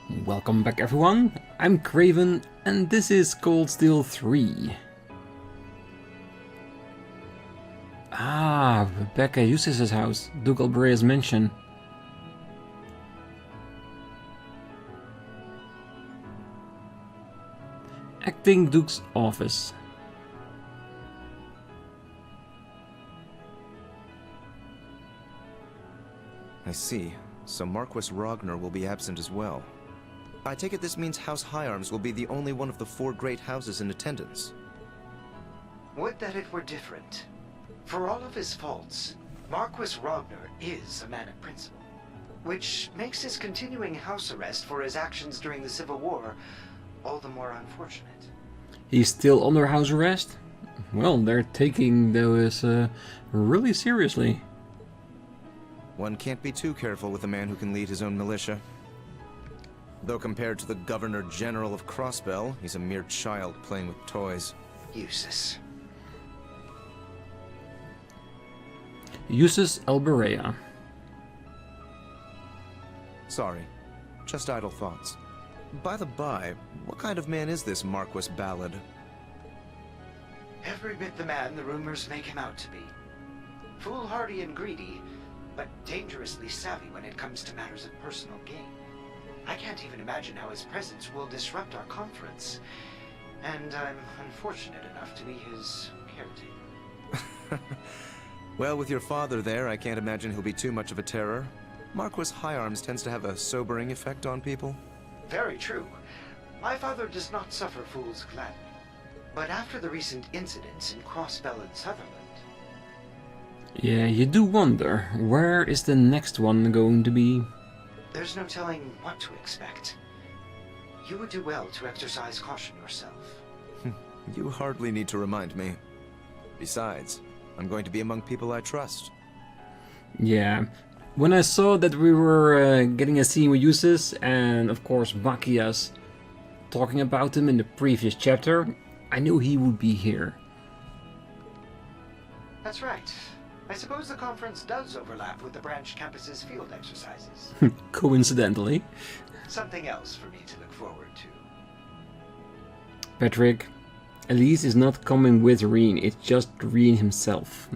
Welcome back everyone, I'm Craven and this is Cold Steel 3. Ah, back at Eustace's house, Duke Alberea's mansion. Acting Duke's office. I see. So Marquis Ragnar will be absent as well. I take it this means House Higharms will be the only one of the four great houses in attendance. Would that it were different. For all of his faults, Marquis Ragnar is a man of principle, which makes his continuing house arrest for his actions during the Civil War all the more unfortunate. He's still under house arrest? Well, they're taking those really seriously. One can't be too careful with a man who can lead his own militia. Though compared to the Governor General of Crossbell, he's a mere child playing with toys. Eustace. Eustace Alberea. Sorry, just idle thoughts. By the by, what kind of man is this Marquis Ballad? Every bit the man the rumors make him out to be. Foolhardy and greedy, but dangerously savvy when it comes to matters of personal gain. I can't even imagine how his presence will disrupt our conference. And I'm unfortunate enough to be his caretaker. Well, with your father there, I can't imagine he'll be too much of a terror. Marquis Higharms tends to have a sobering effect on people. Very true. My father does not suffer fools gladly. But after the recent incidents in Crossbell and Sutherland... Yeah, you do wonder, where is the next one going to be? There's no telling what to expect. You would do well to exercise caution yourself. You hardly need to remind me. Besides, I'm going to be among people I trust. Yeah, when I saw that we were getting a scene with Eustace and of course Machias talking about him in the previous chapter, I knew he would be here. That's right. I suppose the conference does overlap with the branch campus's field exercises. Coincidentally. Something else for me to look forward to. Patrick, Elise is not coming with Rean, it's just Rean himself.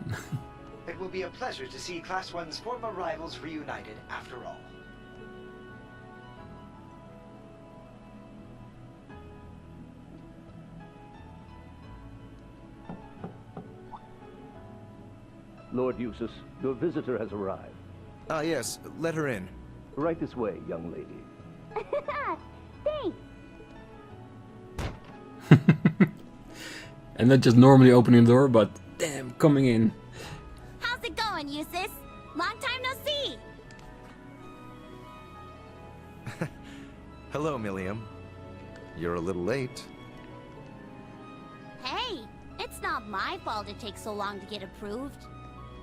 It will be a pleasure to see Class 1's former rivals reunited after all. Lord Eustace, your visitor has arrived. Ah, yes, let her in. Right this way, young lady. Thanks. And not just normally opening the door, but damn, coming in. How's it going, Eustace? Long time no see. Hello, Milliam. You're a little late. Hey, it's not my fault it takes so long to get approved.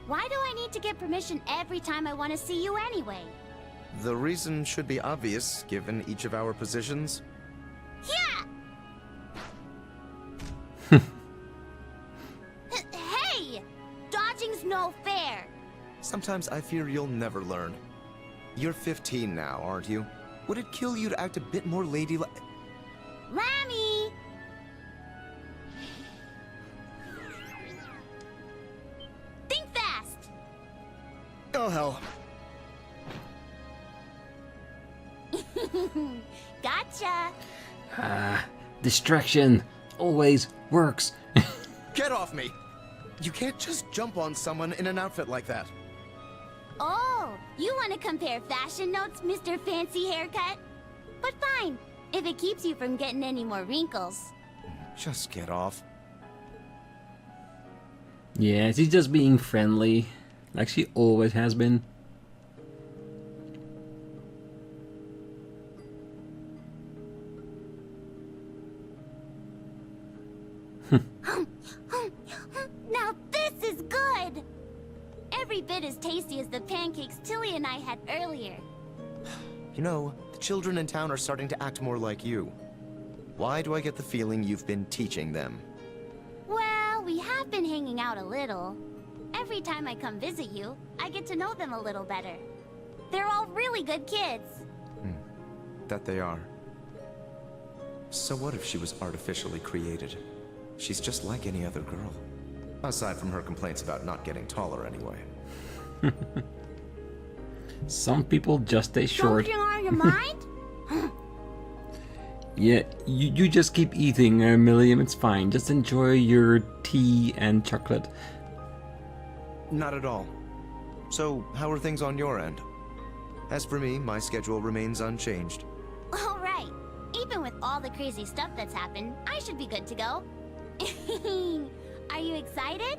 Why do I need to get permission every time I want to see you anyway? The reason should be obvious, given each of our positions. Yeah! Hey! Dodging's no fair! Sometimes I fear you'll never learn. You're 15 now, aren't you? Would it kill you to act a bit more ladylike? Lammy! Think fast! Oh, hell. Gotcha! Distraction always works. Get off me! You can't just jump on someone in an outfit like that. Oh, you want to compare fashion notes, Mr. Fancy Haircut? But fine, if it keeps you from getting any more wrinkles. Just get off. Yeah, she's just being friendly, like she always has been. Now this is good! Every bit as tasty as the pancakes Tilly and I had earlier. You know, the children in town are starting to act more like you. Why do I get the feeling you've been teaching them? Well, we have been hanging out a little. Every time I come visit you, I get to know them a little better. They're all really good kids. that they are. So what if she was artificially created? She's just like any other girl. Aside from her complaints about not getting taller anyway. Some people just stay short. Something on your mind? Yeah, you just keep eating, Milliam, it's fine. Just enjoy your tea and chocolate. Not at all. So, how are things on your end? As for me, my schedule remains unchanged. All right. Even with all the crazy stuff that's happened, I should be good to go. Are you excited?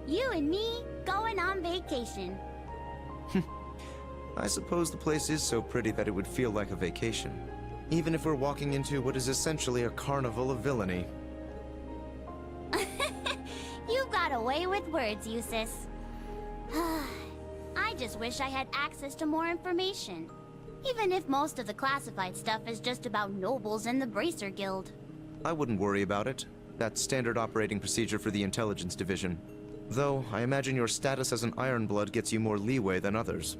You and me going on vacation. I suppose the place is so pretty that it would feel like a vacation. Even if we're walking into what is essentially a carnival of villainy. You got away with words, Eustace. I just wish I had access to more information. Even if most of the classified stuff is just about nobles and the Bracer Guild. I wouldn't worry about it. That's standard operating procedure for the Intelligence Division. Though, I imagine your status as an Ironblood gets you more leeway than others.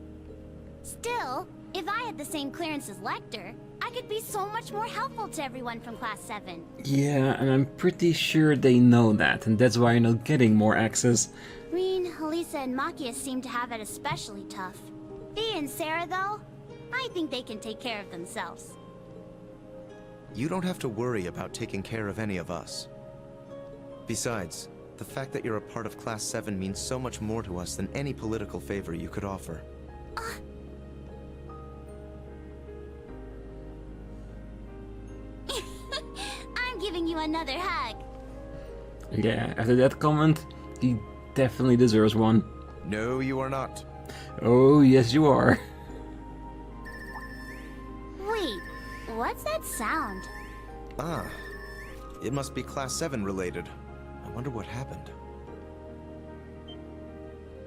Still, if I had the same clearance as Lecter, I could be so much more helpful to everyone from Class 7. Yeah, and I'm pretty sure they know that, and that's why you're not getting more access. Rean, Halisa, and Machias seem to have it especially tough. Fee and Sarah, though, I think they can take care of themselves. You don't have to worry about taking care of any of us. Besides, the fact that you're a part of Class 7 means so much more to us than any political favor you could offer. I'm giving you another hug. Yeah, after that comment, he definitely deserves one. No, you are not. Oh, yes you are. Wait, what's that sound? Ah, it must be Class 7 related. I wonder what happened.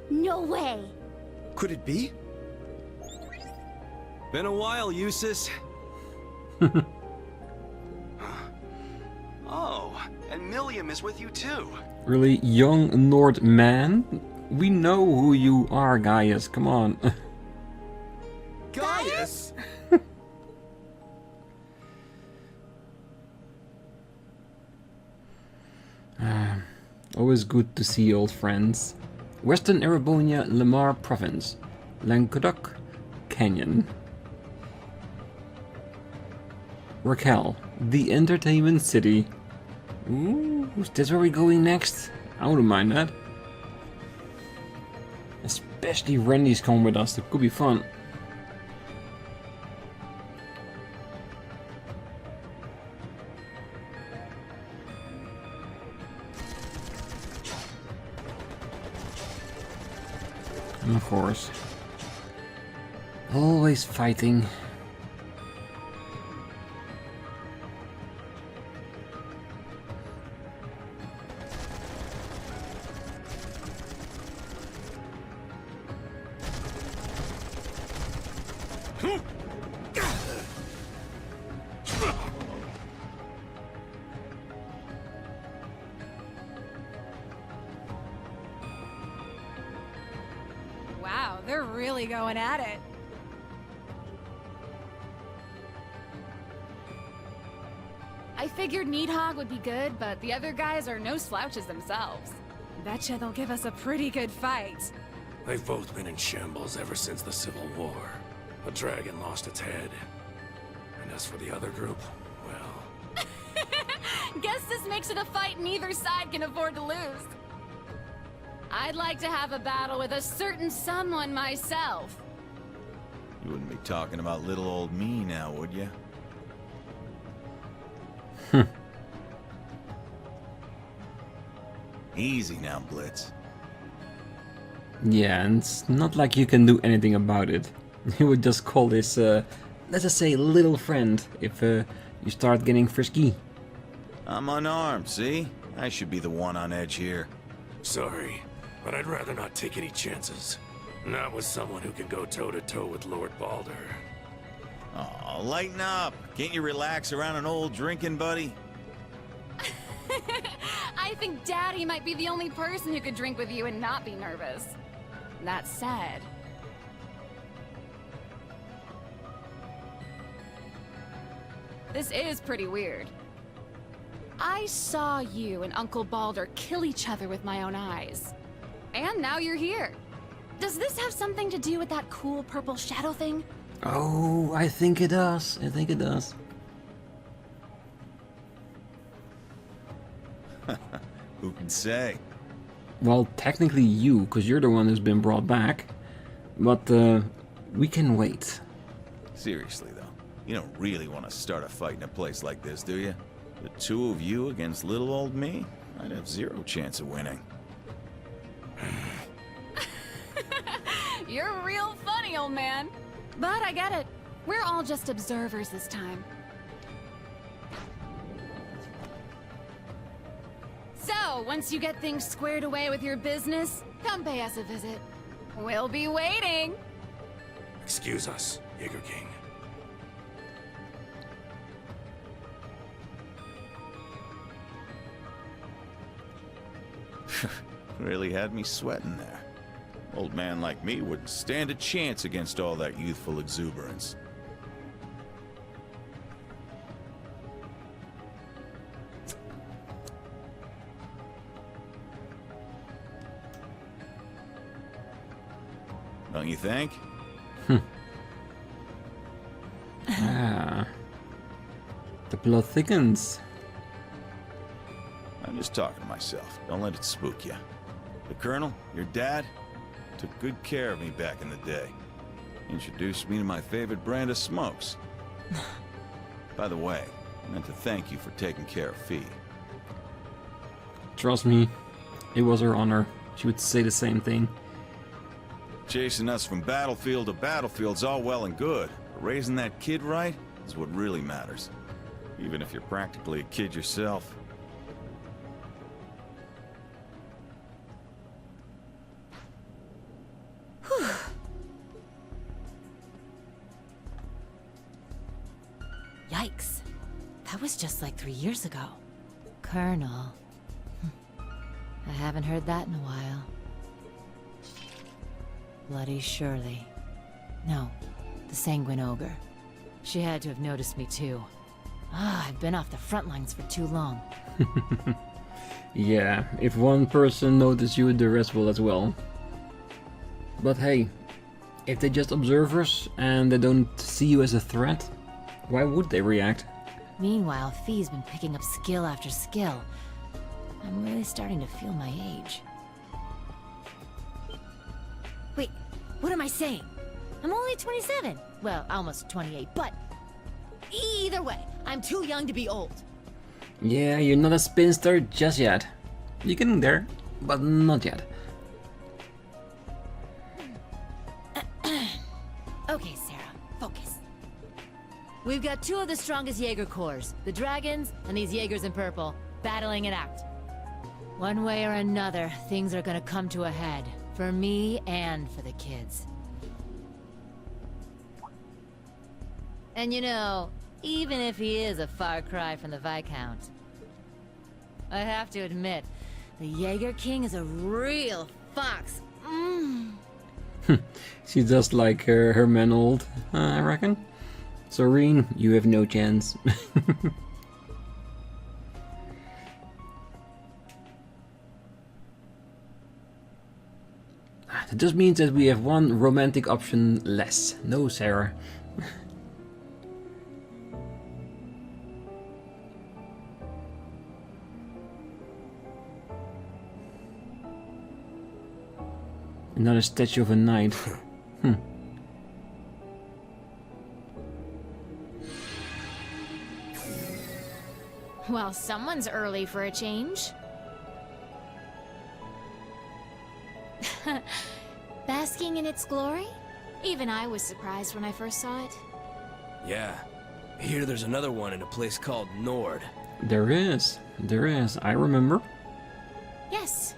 No way. Could it be? Been a while, Eustace. Oh, and Milliam is with you too. Really, young Nord man? We know who you are, Gaius, come on. Gaius! Always good to see old friends. Western Erebonia, Lamar Province. Languedoc Canyon. Raquel, the entertainment city. Ooh, is this where we're going next? I wouldn't mind that. Especially Randy's coming with us, that could be fun. And of course, always fighting. Wow, they're really going at it. I figured Needhog would be good, but the other guys are no slouches themselves. Betcha they'll give us a pretty good fight. They've both been in shambles ever since the Civil War. A dragon lost its head. And as for the other group, well... Guess this makes it a fight neither side can afford to lose. I'd like to have a battle with a certain someone myself. You wouldn't be talking about little old me now, would you? Easy now, Blitz. Yeah, and it's not like you can do anything about it. You would just call this, let's just say, little friend, if you start getting frisky. I'm unarmed, see? I should be the one on edge here. Sorry, but I'd rather not take any chances. Not with someone who can go toe-to-toe with Lord Balder. Aw, lighten up. Can't you relax around an old drinking buddy? I think Daddy might be the only person who could drink with you and not be nervous. That said... This is pretty weird. I saw you and Uncle Balder kill each other with my own eyes. And now you're here. Does this have something to do with that cool purple shadow thing? Oh, I think it does. I think it does. Who can say? Well, technically you, because you're the one who's been brought back. But we can wait. Seriously, though, you don't really want to start a fight in a place like this, do you? The two of you against little old me? I'd have zero chance of winning. You're real funny, old man. But I get it. We're all just observers this time. So, once you get things squared away with your business, come pay us a visit. We'll be waiting. Excuse us, Jaeger King. Really had me sweating there. Old man like me wouldn't stand a chance against all that youthful exuberance. Don't you think? Ah. The plot thickens. I'm just talking to myself. Don't let it spook you. The Colonel, your dad, took good care of me back in the day. Introduced me to my favorite brand of smokes. By the way, I meant to thank you for taking care of Fee. Trust me, it was her honor. She would say the same thing. Chasing us from battlefield to battlefield's all well and good, but raising that kid right is what really matters. Even if you're practically a kid yourself. Yikes. That was just like 3 years ago. Colonel. I haven't heard that in a while. Bloody Shirley. No, the Sanguine Ogre. She had to have noticed me too. I've been off the front lines for too long. Yeah, if one person noticed you, the rest will as well. But hey, if they're just observers and they don't see you as a threat, why would they react? Meanwhile, Fee's been picking up skill after skill. I'm really starting to feel my age. Wait, what am I saying? I'm only 27. Well, almost 28, but... Either way, I'm too young to be old. Yeah, you're not a spinster just yet. You're getting there, but not yet. Okay, Sarah, focus. We've got two of the strongest Jaeger corps, the Dragons and these Jaegers in purple, battling it out. One way or another, things are gonna come to a head. For me and for the kids. And you know, even if he is a far cry from the Viscount, I have to admit, the Jaeger King is a real fox. She's just like her man old, I reckon. So Rean, you have no chance. That just means that we have one romantic option less. No, Sarah. Another statue of a knight. Well, someone's early for a change. Basking in its glory? Even I was surprised when I first saw it. Yeah. I hear there's another one in a place called Nord. There is. There is. I remember. Yes.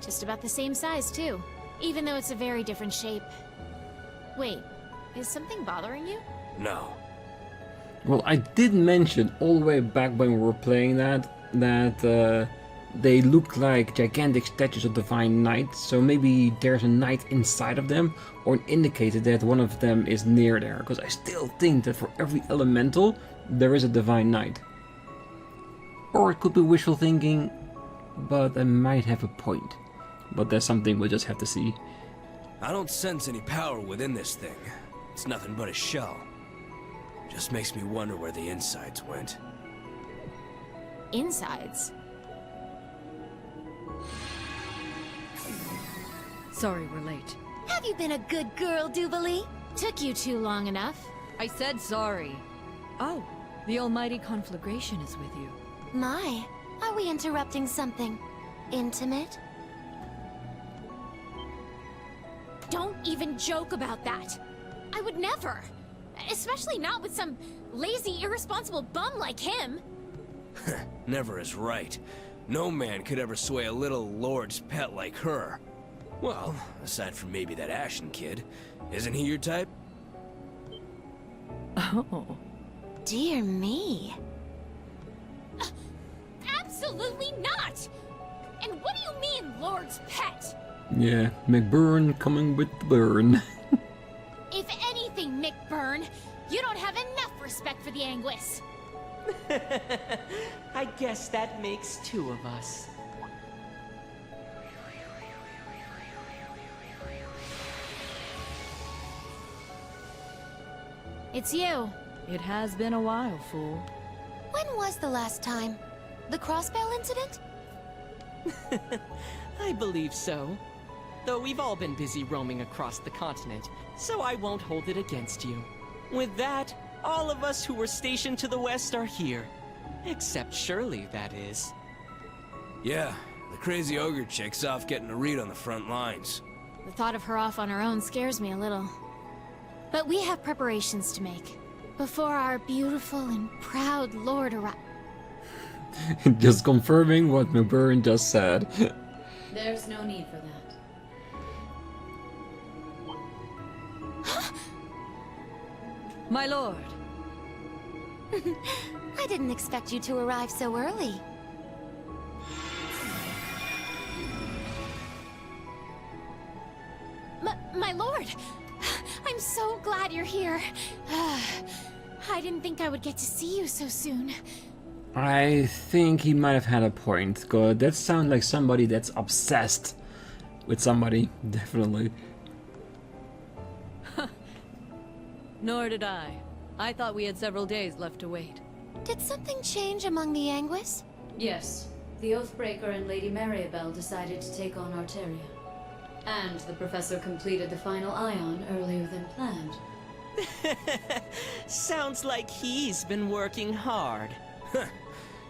Just about the same size, too. Even though it's a very different shape. Wait, is something bothering you? No. Well, I did mention all the way back when we were playing that They look like gigantic statues of divine knights, so maybe there's a knight inside of them, or an indicator that one of them is near there, because I still think that for every elemental there is a divine knight. Or it could be wishful thinking, but I might have a point. But that's something we'll just have to see. I don't sense any power within this thing. It's nothing but a shell. Just makes me wonder where the insides went. Insides? Sorry we're late. Have you been a good girl, Jubilee? Took you too long enough. I said sorry. Oh, the almighty conflagration is with you. My, are we interrupting something intimate? Don't even joke about that. I would never. Especially not with some lazy, irresponsible bum like him. Never is right. No man could ever sway a little lord's pet like her. Well, aside from maybe that Ashen kid. Isn't he your type? Oh. Dear me. Absolutely not! And what do you mean, Lord's pet? Yeah, McBurn coming with the burn. If anything, McBurn, you don't have enough respect for the Anguis. I guess that makes two of us. It's you. It has been a while, fool. When was the last time? The Crossbell incident? I believe so. Though we've all been busy roaming across the continent, so I won't hold it against you. With that, all of us who were stationed to the west are here. Except Shirley, that is. Yeah, the crazy ogre chick's off getting a read on the front lines. The thought of her off on her own scares me a little. But we have preparations to make. Before our beautiful and proud lord arrives. Just confirming what McBurn just said. There's no need for that. My lord. I didn't expect you to arrive so early. My lord! I'm so glad you're here. I didn't think I would get to see you so soon. I think he might have had a point, because that sounds like somebody that's obsessed with somebody, definitely. Nor did I. I thought we had several days left to wait. Did something change among the Anguis? Yes. The Oathbreaker and Lady Maribel decided to take on Arteria. And the professor completed the final ion earlier than planned. Sounds like he's been working hard.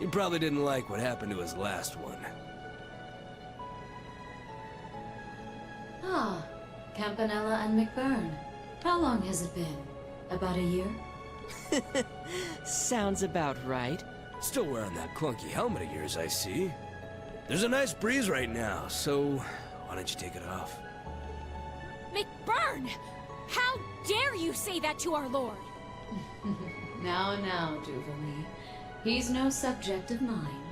He probably didn't like what happened to his last one. Ah, Campanella and McBurn. How long has it been? About a year? Sounds about right. Still wearing that clunky helmet of yours, I see. There's a nice breeze right now, so why don't you take it off? McBurn! How dare you say that to our lord? Now, Jubilee. He's no subject of mine.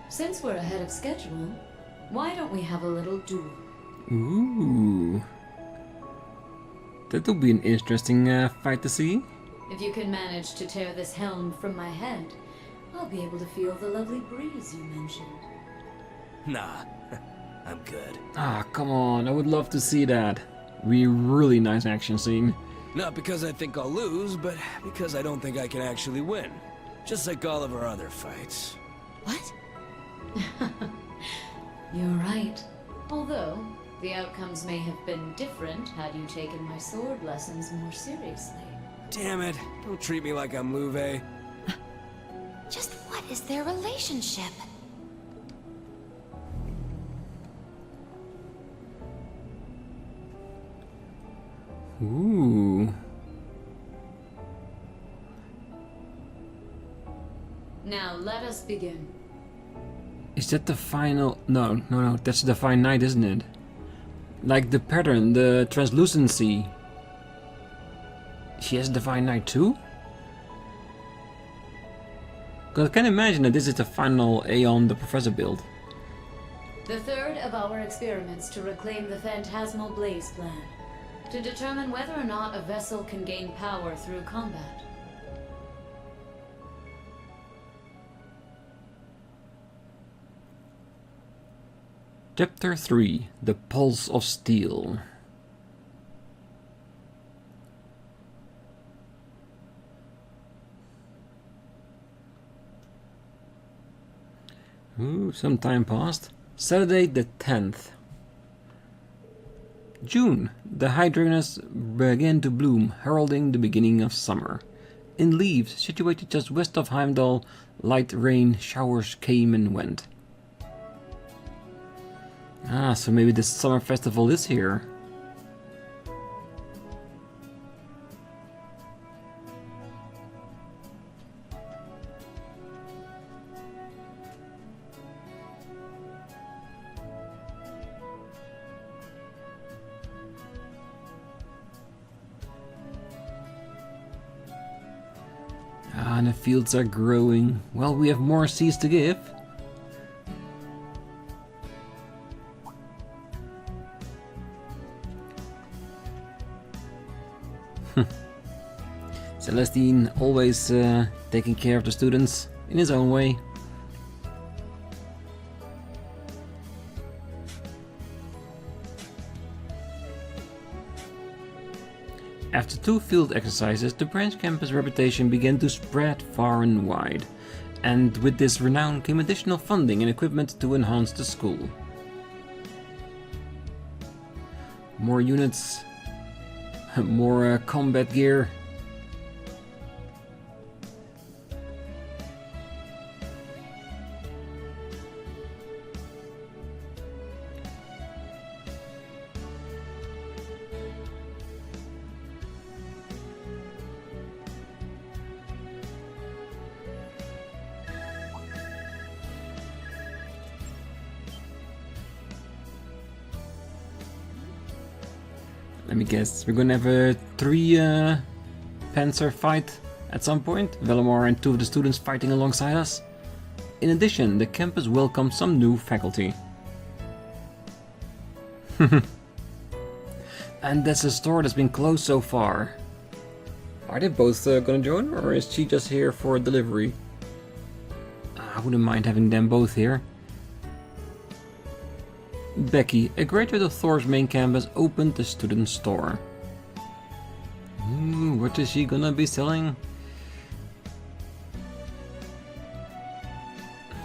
Since we're ahead of schedule, why don't we have a little duel? Ooh. That'll be an interesting fight to see. If you can manage to tear this helm from my head, I'll be able to feel the lovely breeze you mentioned. Nah, I'm good. Ah, come on, I would love to see that. Really nice action scene. Not because I think I'll lose, but because I don't think I can actually win. Just like all of our other fights. What? You're right. Although, the outcomes may have been different had you taken my sword lessons more seriously. Damn it, don't treat me like I'm Louvet. Just what is their relationship? Ooh. Now let us begin. Is that the final? No, that's the Divine Knight, isn't it? Like the pattern, the translucency. She has Divine Knight too? Because I can imagine that this is the final Aeon the Professor build. The third of our experiments to reclaim the Phantasmal Blaze plan, to determine whether or not a vessel can gain power through combat. Chapter 3: The Pulse of Steel. Ooh, some time passed. Saturday the 10th. June. The hydrangeas began to bloom, heralding the beginning of summer. In leaves, situated just west of Heimdall, light rain showers came and went. Ah, so maybe the summer festival is here. Ah, and the fields are growing. Well, we have more seeds to give. Celestine always taking care of the students in his own way. After 2 field exercises, the branch campus reputation began to spread far and wide, and with this renown came additional funding and equipment to enhance the school. More units, more combat gear. Let me guess, we're gonna have a 3 Panzer fight at some point. Velimar and 2 of the students fighting alongside us. In addition, the campus welcomed some new faculty. And that's a store that's been closed so far. Are they both gonna join, or is she just here for delivery? I wouldn't mind having them both here. Becky, a graduate of Thors main campus, opened the student store. Ooh, what is she gonna be selling?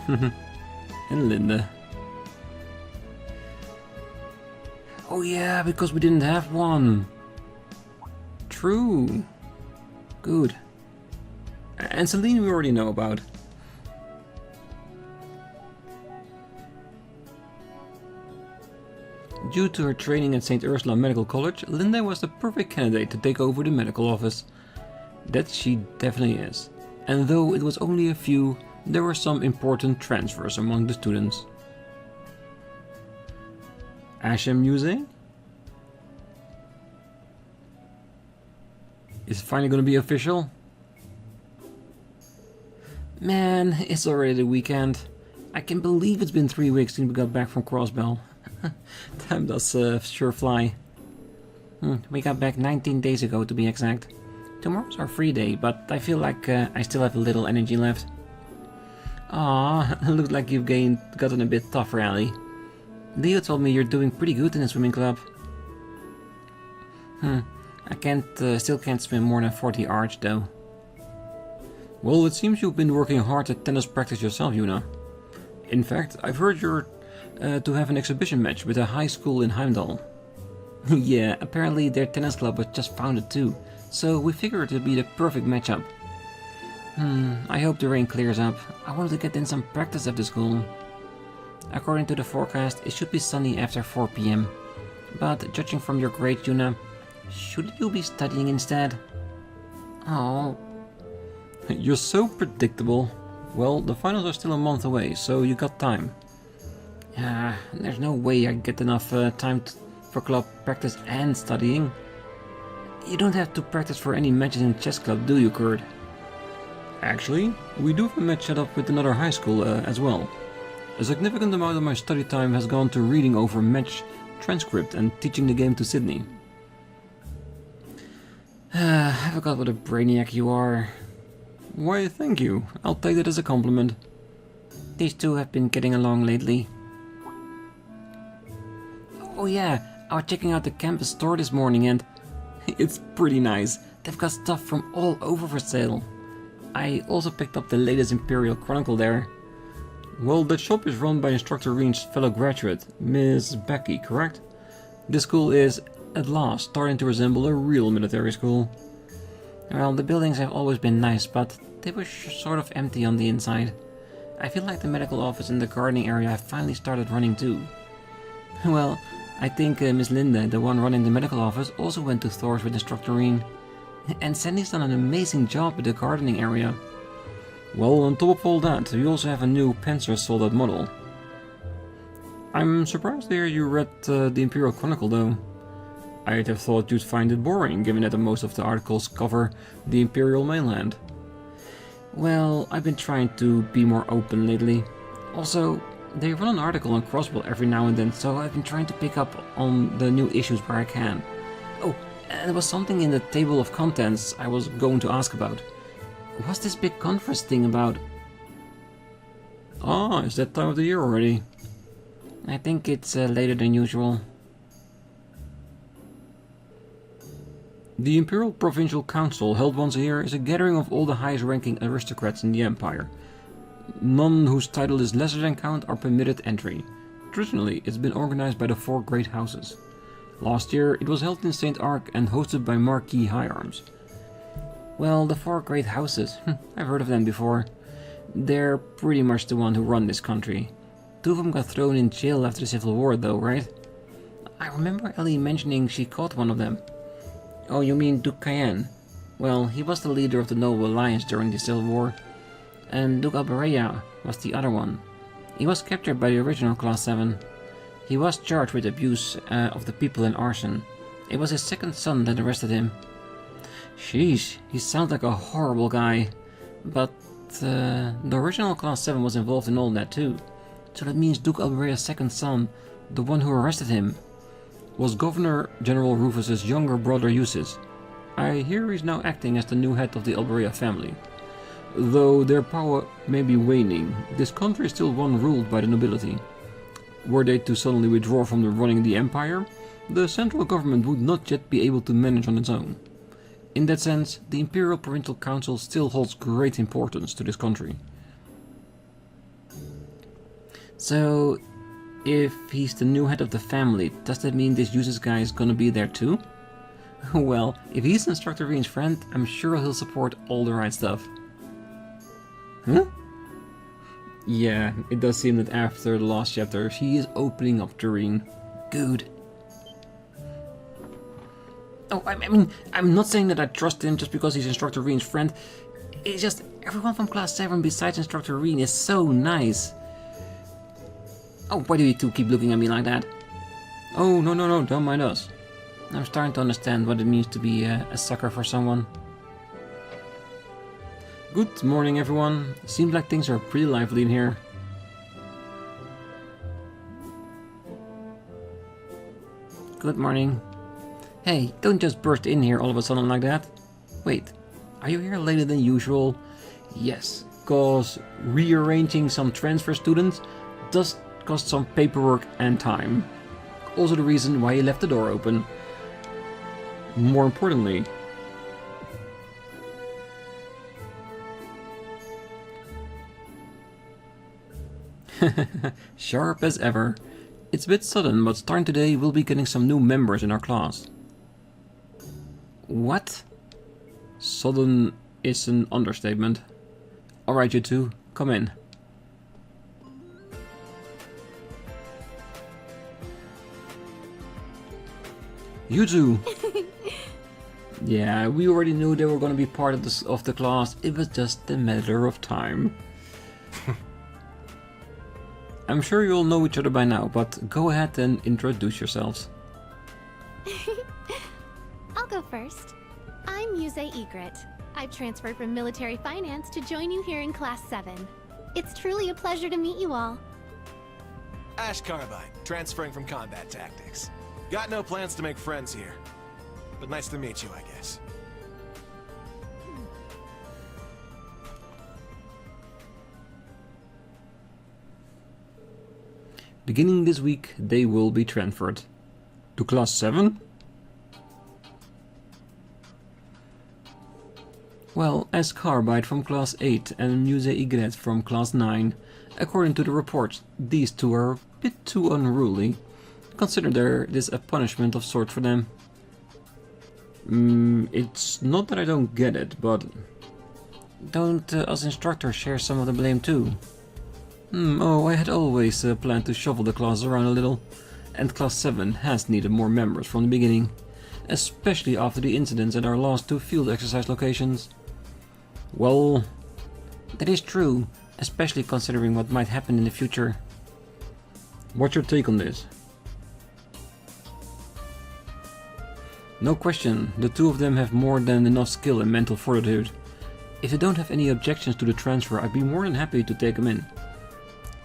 And Linda. Oh yeah, because we didn't have one. True. Good. And Celine we already know about. Due to her training at St. Ursula Medical College, Linda was the perfect candidate to take over the medical office. That she definitely is. And though it was only a few, there were some important transfers among the students. Asham Music? Is it finally gonna be official? Man, it's already the weekend. I can't believe it's been 3 weeks since we got back from Crossbell. Time does sure fly. We got back 19 days ago to be exact. Tomorrow's our free day, but I feel like I still have a little energy left. Ah, looks like you've gotten a bit tougher, Ali. Leo told me you're doing pretty good in the swimming club. I still can't swim more than 40 arch though. Well, it seems you've been working hard at tennis practice yourself, Yuna. In fact, I've heard you're to have an exhibition match with a high school in Heimdall. Yeah, apparently their tennis club was just founded too, so we figured it'd be the perfect matchup. I hope the rain clears up. I wanted to get in some practice at the school. According to the forecast, it should be sunny after 4 PM. But judging from your grade, Yuna, shouldn't you be studying instead? Oh. You're so predictable. Well, the finals are still a month away, so you got time. There's no way I get enough time for club practice and studying. You don't have to practice for any matches in chess club, do you, Kurt? Actually, we do have a match set up with another high school as well. A significant amount of my study time has gone to reading over match transcript and teaching the game to Sydney. I forgot what a brainiac you are. Why, thank you. I'll take it as a compliment. These two have been getting along lately. Oh yeah, I was checking out the campus store this morning and it's pretty nice. They've got stuff from all over for sale. I also picked up the latest Imperial Chronicle there. Well, that shop is run by Instructor Rean's fellow graduate, Miss Becky, correct? This school is, at last, starting to resemble a real military school. Well, the buildings have always been nice, but they were sort of empty on the inside. I feel like the medical office and the gardening area have finally started running too. Well, I think Miss Linda, the one running the medical office, also went to Thors with Instructor Rean. And Sandy's done an amazing job with the gardening area. Well, on top of all that, we also have a new Panzer Soldat model. I'm surprised to hear you read the Imperial Chronicle though. I'd have thought you'd find it boring, given that most of the articles cover the Imperial mainland. Well, I've been trying to be more open lately. Also, they run an article on Crossbell every now and then, so I've been trying to pick up on the new issues where I can. Oh, and there was something in the table of contents I was going to ask about. What's this big conference thing about? Ah, it's that time of the year already. I think it's later than usual. The Imperial Provincial Council, held once a year, is a gathering of all the highest-ranking aristocrats in the Empire. None whose title is lesser than Count are permitted entry. Traditionally, it's been organized by the four great houses. Last year, it was held in St. Arc and hosted by Marquis High Arms. Well, the four great houses, I've heard of them before. They're pretty much the one who run this country. Two of them got thrown in jail after the Civil War though, right? I remember Ellie mentioning she caught one of them. Oh, you mean Duke Cayenne? Well, he was the leader of the Noble Alliance during the Civil War. And Duke Alberea was the other one. He was captured by the original Class VII. He was charged with abuse of the people and arson. It was his second son that arrested him. Sheesh, he sounds like a horrible guy. But the original Class VII was involved in all that too. So that means Duke Alberea's second son, the one who arrested him, was Governor General Rufus's younger brother Eustace. I hear he's now acting as the new head of the Alberea family. Though their power may be waning, this country is still one ruled by the nobility. Were they to suddenly withdraw from the running the empire, the central government would not yet be able to manage on its own. In that sense, the Imperial Provincial Council still holds great importance to this country. So, if he's the new head of the family, does that mean this Eustace guy is gonna be there too? Well, if he's Instructor Rean's friend, I'm sure he'll support all the right stuff. Huh? Yeah, it does seem that after the last chapter, he is opening up to Rean. Good. Oh, I mean, I'm not saying that I trust him just because he's Instructor Rean's friend. It's just, everyone from Class 7 besides Instructor Rean is so nice. Oh, why do you two keep looking at me like that? Oh, no, don't mind us. I'm starting to understand what it means to be a sucker for someone. Good morning, everyone. Seems like things are pretty lively in here. Good morning. Hey, don't just burst in here all of a sudden like that. Wait, are you here later than usual? Yes, cause rearranging some transfer students does cost some paperwork and time. Also the reason why he left the door open. More importantly, sharp as ever. It's a bit sudden, but starting today we'll be getting some new members in our class. What? Sudden is an understatement. Alright, you two, come in. You two! Yeah, we already knew they were gonna be part of the class. It was just a matter of time. I'm sure you all know each other by now, but go ahead and introduce yourselves. I'll go first. I'm Muse Egret. I've transferred from military finance to join you here in Class 7. It's truly a pleasure to meet you all. Ash Carbide, transferring from combat tactics. Got no plans to make friends here. But nice to meet you, I guess. Beginning this week, they will be transferred. To Class 7? Well, as Carbide from Class 8 and Muse Ygritte from Class 9. According to the reports, these two are a bit too unruly. Consider this a punishment of sorts for them. It's not that I don't get it, but don't us instructors share some of the blame too? Oh, I had always planned to shuffle the classes around a little, and Class 7 has needed more members from the beginning, especially after the incidents at our last 2 field exercise locations. Well, that is true, especially considering what might happen in the future. What's your take on this? No question, the two of them have more than enough skill and mental fortitude. If they don't have any objections to the transfer, I'd be more than happy to take them in.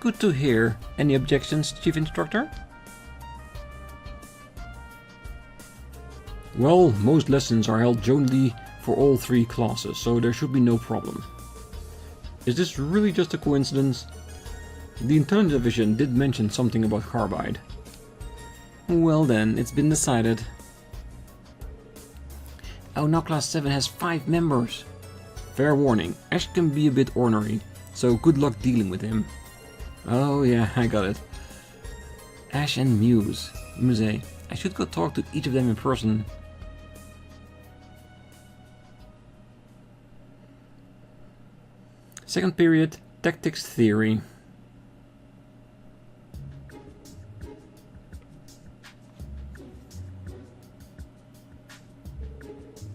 Good to hear. Any objections, Chief Instructor? Well, most lessons are held jointly for all 3 classes, so there should be no problem. Is this really just a coincidence? The Intelligence Division did mention something about Carbide. Well then, it's been decided. Oh, now Class 7 has 5 members. Fair warning, Ash can be a bit ornery, so good luck dealing with him. Oh yeah, I got it. Ash and Muse. I should go talk to each of them in person. Second period, Tactics Theory.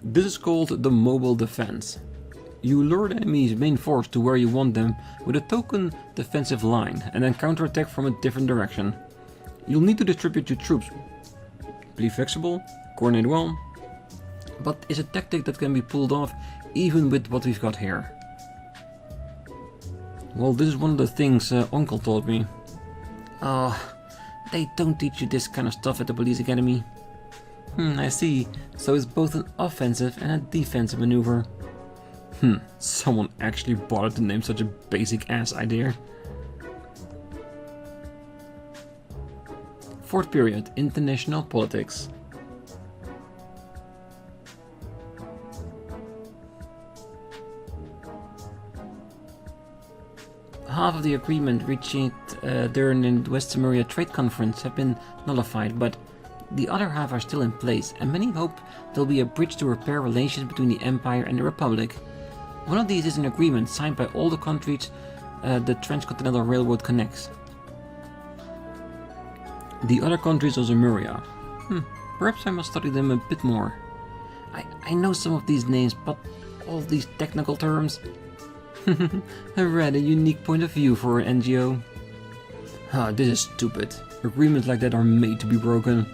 This is called the Mobile Defense. You lure the enemy's main force to where you want them with a token defensive line and then counterattack from a different direction. You'll need to distribute your troops. Be flexible, coordinate well, but it's a tactic that can be pulled off even with what we've got here. Well, this is one of the things Uncle taught me. Oh, they don't teach you this kind of stuff at the police academy. I see. So it's both an offensive and a defensive maneuver. Someone actually bothered to name such a basic ass idea. Fourth period, International Politics. Half of the agreement reached during the West Samaria Trade Conference have been nullified, but the other half are still in place, and many hope there'll be a bridge to repair relations between the Empire and the Republic. One of these is an agreement signed by all the countries the Transcontinental Railroad connects. The other countries are Zemuria. Perhaps I must study them a bit more. I know some of these names, but all these technical terms... A rather unique point of view for an NGO. This is stupid. Agreements like that are made to be broken.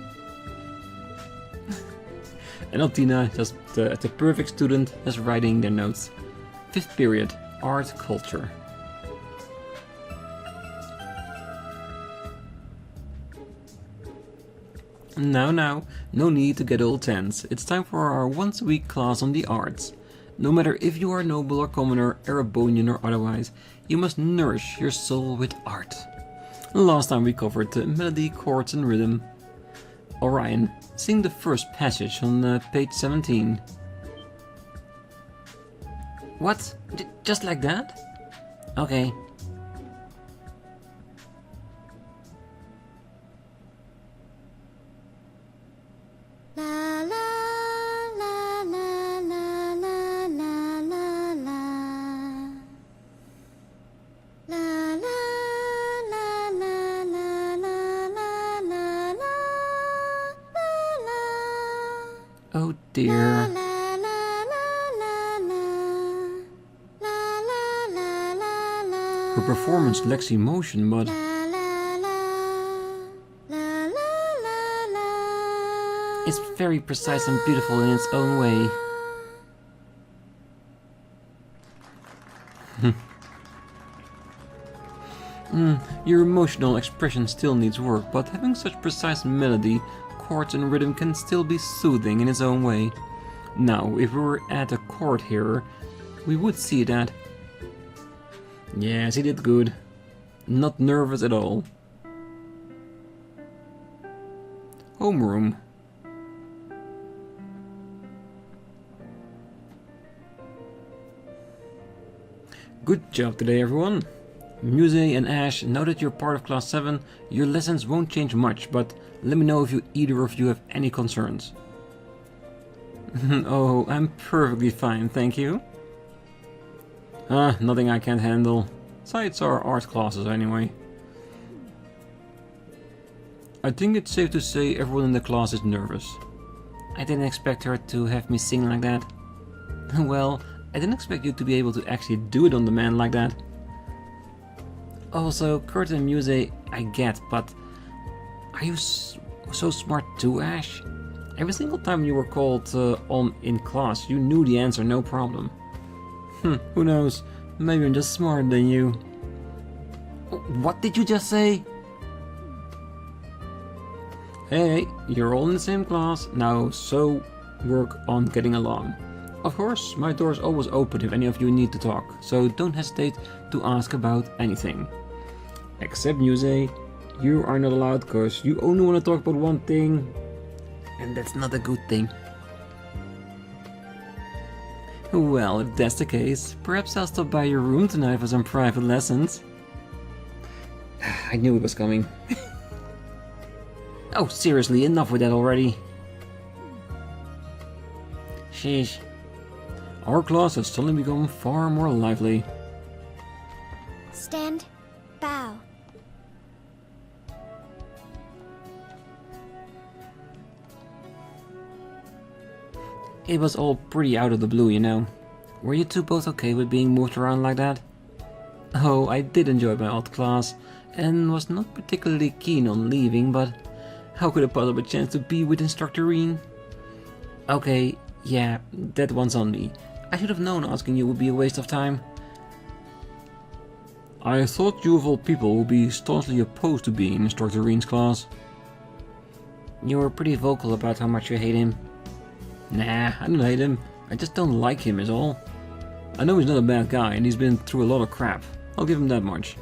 And Altina, just the perfect student, just writing their notes. Fifth period, Art Culture. Now, no need to get all tense. It's time for our once-a-week class on the arts. No matter if you are noble or commoner, Erebonian or otherwise, you must nourish your soul with art. Last time we covered melody, chords and rhythm. Orion, sing the first passage on page 17. What? Just like that? Okay. Oh dear. Her performance lacks emotion, but... it's very precise and beautiful in its own way. Your emotional expression still needs work, but having such precise melody, chords and rhythm can still be soothing in its own way. Now, if we were at a court here, we would see that. Yes, he did good. Not nervous at all. Homeroom. Good job today, everyone. Muse and Ash, now that you're part of Class 7, your lessons won't change much, but let me know if either of you have any concerns. Oh, I'm perfectly fine, thank you. Nothing I can't handle. Besides our art classes anyway. I think it's safe to say everyone in the class is nervous. I didn't expect her to have me sing like that. Well, I didn't expect you to be able to actually do it on demand like that. Also, Kurt and Muse I get, but are you so smart too, Ash? Every single time you were called on in class, you knew the answer, no problem. Who knows? Maybe I'm just smarter than you. What did you just say? Hey, you're all in the same class, now so work on getting along. Of course, my door's always open if any of you need to talk, so don't hesitate to ask about anything. Except Muse, you are not allowed because you only want to talk about one thing, and that's not a good thing. Well, if that's the case, perhaps I'll stop by your room tonight for some private lessons. I knew it was coming. Oh, seriously, enough with that already. Sheesh. Our class has suddenly become far more lively. Stand. Bow. It was all pretty out of the blue, you know. Were you two both okay with being moved around like that? Oh, I did enjoy my art class, and was not particularly keen on leaving, but how could I possibly have a chance to be with Instructor Rean? Okay, yeah, that one's on me. I should have known asking you would be a waste of time. I thought you of all people would be staunchly opposed to being in Instructor Rean's class. You were pretty vocal about how much you hate him. Nah, I don't hate him. I just don't like him is all. I know he's not a bad guy and he's been through a lot of crap. I'll give him that much.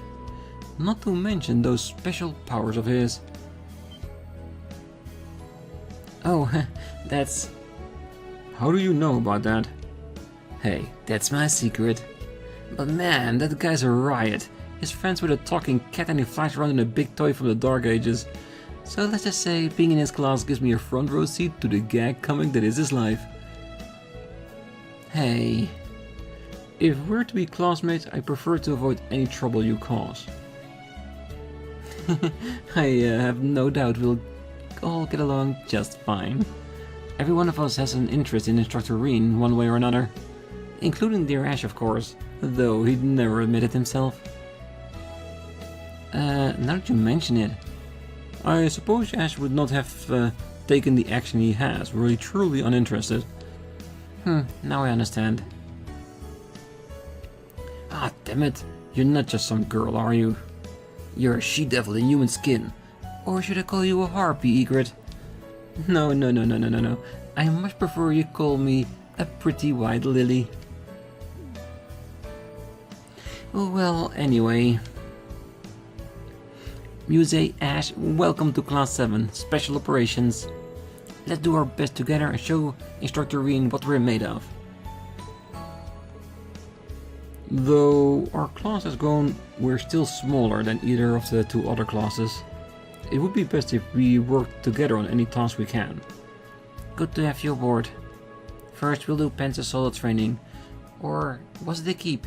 Not to mention those special powers of his. Oh, that's... How do you know about that? Hey, that's my secret. But man, that guy's a riot. He's friends with a talking cat and he flies around in a big toy from the Dark Ages. So let's just say being in his class gives me a front row seat to the gag comic that is his life. Hey, if we're to be classmates, I prefer to avoid any trouble you cause. I have no doubt we'll all get along just fine. Every one of us has an interest in Instructor Rean one way or another. Including dear Ash, of course, though he'd never admit it himself. Now that you mention it, I suppose Ash would not have taken the action he has were he truly uninterested. Now I understand. Ah, damn it, you're not just some girl, are you? You're a she-devil in human skin. Or should I call you a harpy, Egret? No. I much prefer you call me a pretty white lily. Well, anyway. Muse, Ash, welcome to Class 7, Special Operations. Let's do our best together and show Instructor Rean what we're made of. Though our class has grown, we're still smaller than either of the two other classes. It would be best if we work together on any task we can. Good to have you aboard. First we'll do Panzer Solo training. Or was it a keep?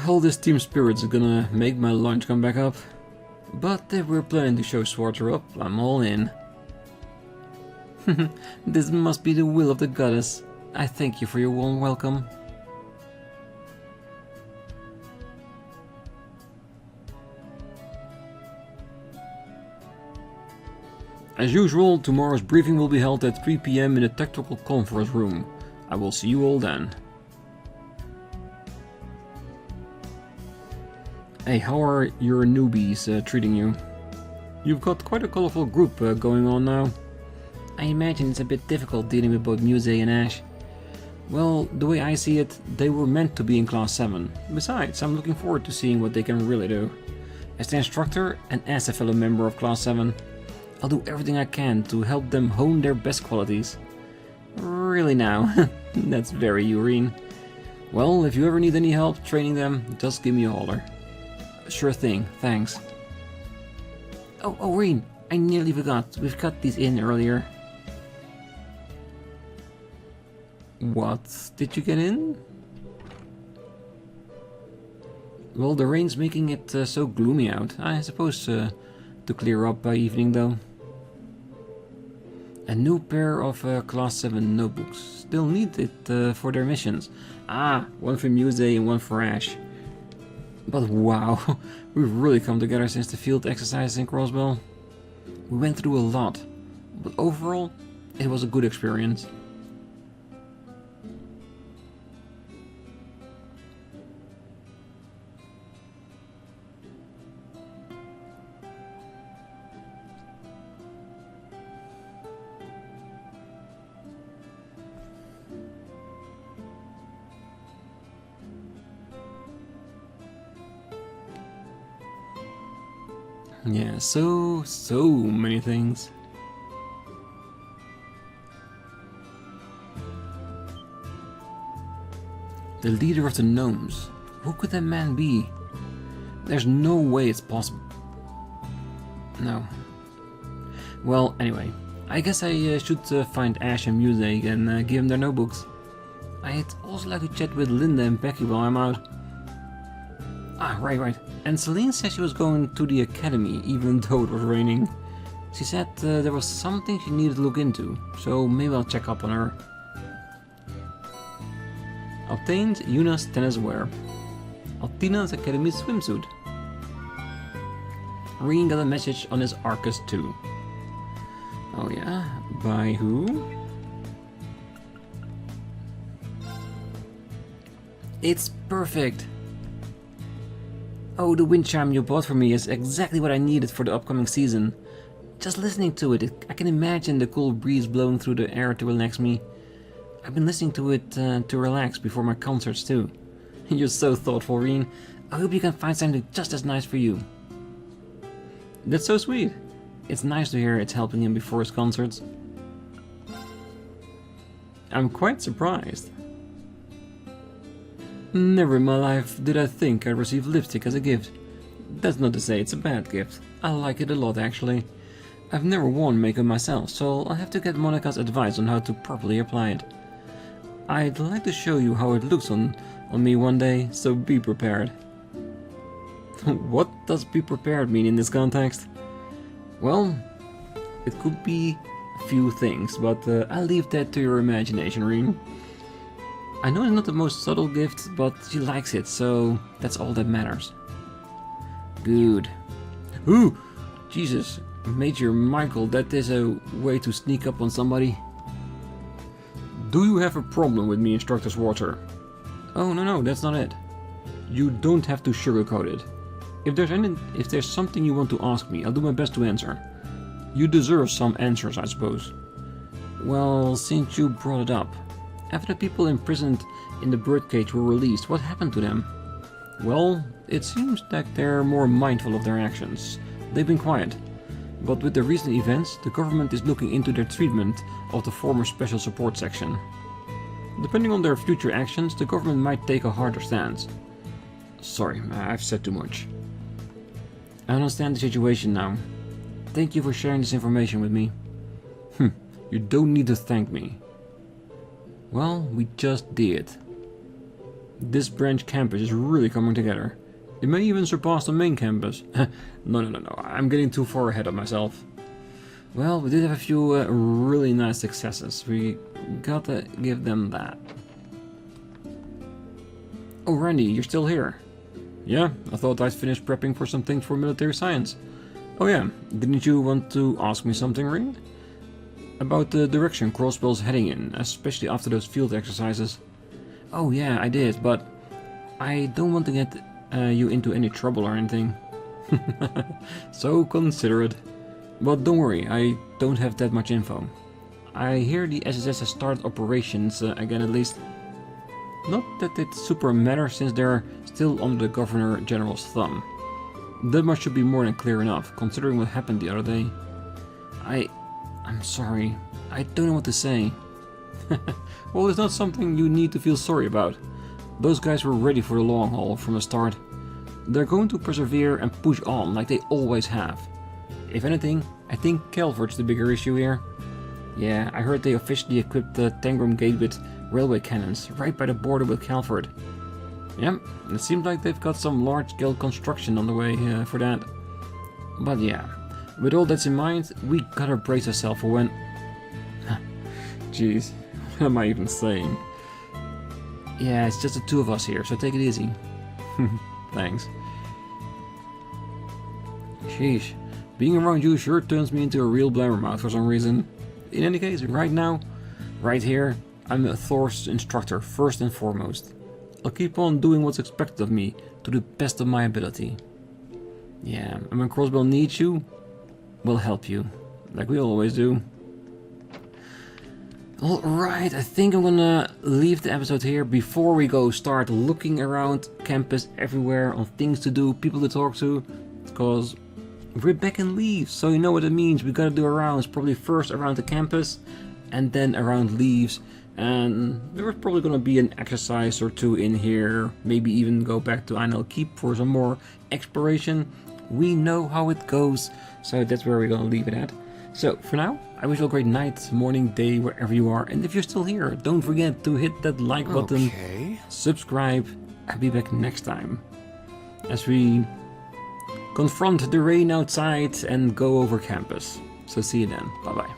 All this team spirit is gonna make my lunch come back up. But if we're planning to show Schwarzer up, I'm all in. This must be the will of the goddess. I thank you for your warm welcome. As usual, tomorrow's briefing will be held at 3 PM in the Tactical Conference Room. I will see you all then. Hey, how are your newbies treating you? You've got quite a colorful group going on now. I imagine it's a bit difficult dealing with both Muse and Ash. Well, the way I see it, they were meant to be in Class 7. Besides, I'm looking forward to seeing what they can really do. As the instructor and as a fellow member of Class 7, I'll do everything I can to help them hone their best qualities. Really now? That's very you, Rean. Well, if you ever need any help training them, just give me a holler. Sure thing, thanks. Oh, Rean, I nearly forgot. We've got these in earlier. What? Did you get in? Well, the rain's making it so gloomy out. I suppose to clear up by evening, though. A new pair of Class 7 notebooks. They'll need it for their missions. Ah, one for Muse and one for Ash. But wow, we've really come together since the field exercises in Crossbell. We went through a lot, but overall, it was a good experience. Yeah, so many things. The leader of the gnomes. Who could that man be? There's no way it's possible. No. Well, anyway, I guess I should find Ash and Muse and give them their notebooks. I'd also like to chat with Linda and Becky while I'm out. Ah, right. And Celine said she was going to the academy even though it was raining. She said there was something she needed to look into, so maybe I'll check up on her. Obtained Yuna's tennis wear. Altina's academy swimsuit. Rean got a message on his Arcus too. Oh yeah? By who? It's perfect! Oh, the wind chime you bought for me is exactly what I needed for the upcoming season. Just listening to it, I can imagine the cool breeze blowing through the air to relax me. I've been listening to it to relax before my concerts too. You're so thoughtful, Rean. I hope you can find something just as nice for you. That's so sweet. It's nice to hear it's helping him before his concerts. I'm quite surprised. Never in my life did I think I'd receive lipstick as a gift. That's not to say it's a bad gift. I like it a lot, actually. I've never worn makeup myself, so I'll have to get Monica's advice on how to properly apply it. I'd like to show you how it looks on me one day, so be prepared. What does be prepared mean in this context? Well, it could be a few things, but I'll leave that to your imagination, Rean. I know it's not the most subtle gift, but she likes it, so that's all that matters. Good. Ooh! Jesus, Major Michael, that is a way to sneak up on somebody. Do you have a problem with me, Instructor Schwarzer? Oh, no, that's not it. You don't have to sugarcoat it. If there's something you want to ask me, I'll do my best to answer. You deserve some answers, I suppose. Well, since you brought it up, after the people imprisoned in the birdcage were released, what happened to them? Well, it seems that they're more mindful of their actions. They've been quiet. But with the recent events, the government is looking into their treatment of the former Special Support Section. Depending on their future actions, the government might take a harder stance. Sorry, I've said too much. I understand the situation now. Thank you for sharing this information with me. You don't need to thank me. Well, we just did. This branch campus is really coming together. It may even surpass the main campus. No, I'm getting too far ahead of myself. Well, we did have a few really nice successes. We gotta give them that. Oh, Randy, you're still here. Yeah, I thought I'd finished prepping for some things for military science. Oh yeah, didn't you want to ask me something, Rean? about the direction Crossbell's heading in, especially after those field exercises. Oh yeah, I did, but I don't want to get you into any trouble or anything. So considerate. But don't worry, I don't have that much info. I hear the SSS has started operations again at least. Not that it super matters since they're still under the Governor General's thumb. That much should be more than clear enough, considering what happened the other day. I'm sorry. I don't know what to say. Well, it's not something you need to feel sorry about. Those guys were ready for the long haul from the start. They're going to persevere and push on like they always have. If anything, I think Calvert's the bigger issue here. Yeah, I heard they officially equipped the Tangram Gate with railway cannons right by the border with Calvert. Yep, it seems like they've got some large-scale construction on the way for that. But yeah, with all that's in mind, we gotta brace ourselves for when... Jeez, what am I even saying? Yeah, it's just the two of us here, so take it easy. Thanks. Sheesh, being around you sure turns me into a real blabbermouth for some reason. In any case, right now, right here, I'm a Thors instructor first and foremost. I'll keep on doing what's expected of me to the best of my ability. Yeah, and when Crossbell needs you, we'll help you, like we always do. Alright, I think I'm gonna leave the episode here before we go start looking around campus everywhere on things to do, people to talk to, because we're back in leaves, so you know what it means. We gotta do rounds, probably first around the campus and then around leaves. And there's probably gonna be an exercise or two in here, maybe even go back to Einel Keep for some more exploration. We know how it goes, so that's where we're gonna leave it at. So for now, I wish you a great night, morning, day, wherever you are. And if you're still here, don't forget to hit that like button, subscribe, and be back next time as we confront the rain outside and go over campus. So see you then. Bye bye.